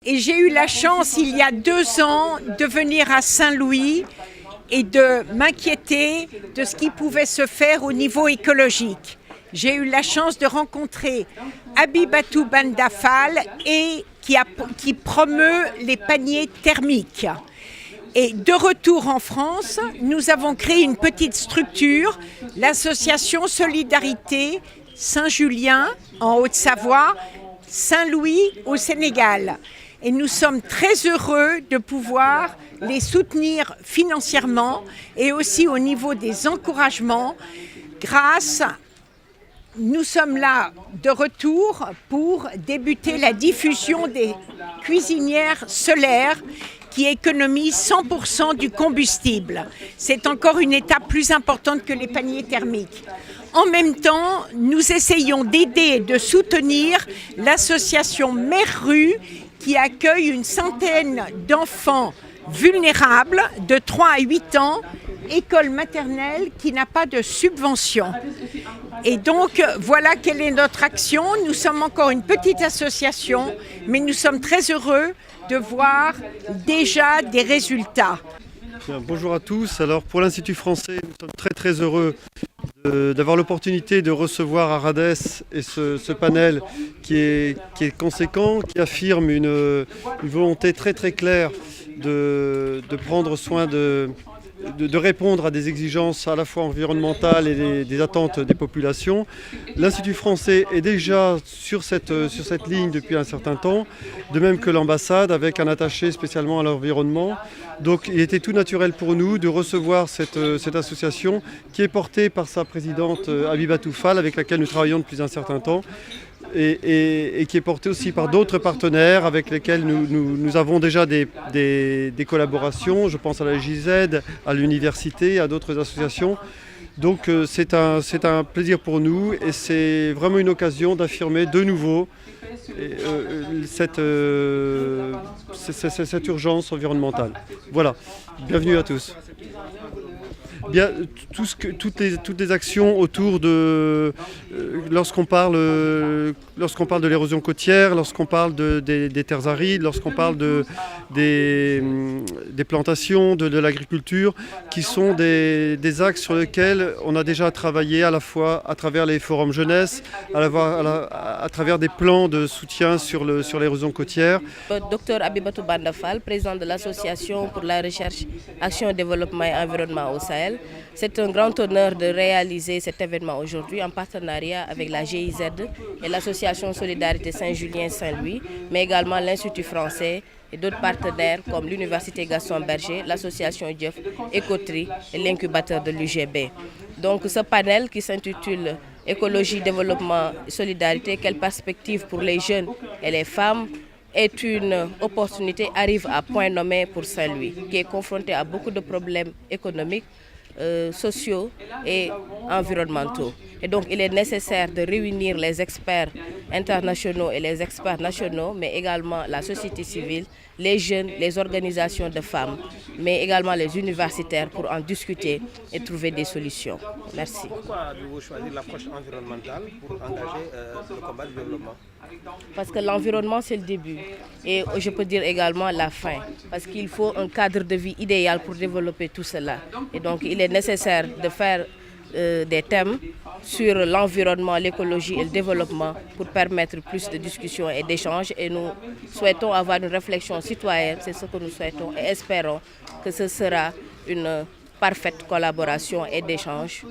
Et j'ai eu la chance, il y a 2 ans, de venir à Saint-Louis et de m'inquiéter de ce qui pouvait se faire au niveau écologique. J'ai eu la chance de rencontrer Abibatou Banda Fall qui promeut les paniers thermiques. Et de retour en France, nous avons créé une petite structure, l'association Solidarité Saint-Julien en Haute-Savoie, Saint-Louis au Sénégal. Et nous sommes très heureux de pouvoir les soutenir financièrement et aussi au niveau des encouragements nous sommes là de retour pour débuter la diffusion des cuisinières solaires qui économisent 100% du combustible. C'est encore une étape plus importante que les paniers thermiques. En même temps, nous essayons d'aider et de soutenir l'association Mère Rue qui accueille une centaine d'enfants vulnérables de 3 à 8 ans, école maternelle qui n'a pas de subvention. Et donc, voilà quelle est notre action. Nous sommes encore une petite association, mais nous sommes très heureux de voir déjà des résultats. Bien, bonjour à tous. Alors pour l'Institut français, nous sommes très heureux d'avoir l'opportunité de recevoir à Radès et ce panel qui est conséquent, qui affirme une volonté très claire de prendre soin de répondre à des exigences à la fois environnementales et des attentes des populations. L'Institut français est déjà sur cette ligne depuis un certain temps, de même que l'ambassade avec un attaché spécialement à l'environnement. Donc il était tout naturel pour nous de recevoir cette association qui est portée par sa présidente Abibatou Fall avec laquelle nous travaillons depuis un certain temps. Et qui est porté aussi par d'autres partenaires avec lesquels nous avons déjà des collaborations. Je pense à la JZ, à l'université, à d'autres associations. Donc c'est un plaisir pour nous et c'est vraiment une occasion d'affirmer de nouveau cette urgence environnementale. Voilà, bienvenue à tous. Bien, toutes les actions autour de lorsqu'on parle de l'érosion côtière, lorsqu'on parle des terres arides, lorsqu'on parle des plantations, de l'agriculture, qui sont des axes sur lesquels on a déjà travaillé à la fois à travers les forums jeunesse, à travers des plans de soutien sur l'érosion côtière. Docteur Abibatou Banda Fall, président de l'association pour la recherche, action, développement et environnement au Sahel. C'est un grand honneur de réaliser cet événement aujourd'hui en partenariat avec la GIZ et l'association Solidarité Saint-Julien-Saint-Louis, mais également l'Institut français et d'autres partenaires comme l'Université Gaston Berger, l'association Dief, Écotri et l'incubateur de l'UGB. Donc ce panel qui s'intitule Écologie, développement, solidarité, quelle perspective pour les jeunes et les femmes est une opportunité, arrive à point nommé pour Saint-Louis, qui est confronté à beaucoup de problèmes économiques, sociaux et environnementaux. Et donc il est nécessaire de réunir les experts internationaux et les experts nationaux, mais également la société civile, les jeunes, les organisations de femmes, mais également les universitaires pour en discuter et trouver des solutions. Merci. Pourquoi avez-vous choisi l'approche environnementale pour engager le combat du développement? Parce que l'environnement, c'est le début. Et je peux dire également la fin. Parce qu'il faut un cadre de vie idéal pour développer tout cela. Et donc, il est nécessaire de faire des thèmes sur l'environnement, l'écologie et le développement pour permettre plus de discussions et d'échanges. Et nous souhaitons avoir une réflexion citoyenne, c'est ce que nous souhaitons et espérons que ce sera une parfaite collaboration et d'échange.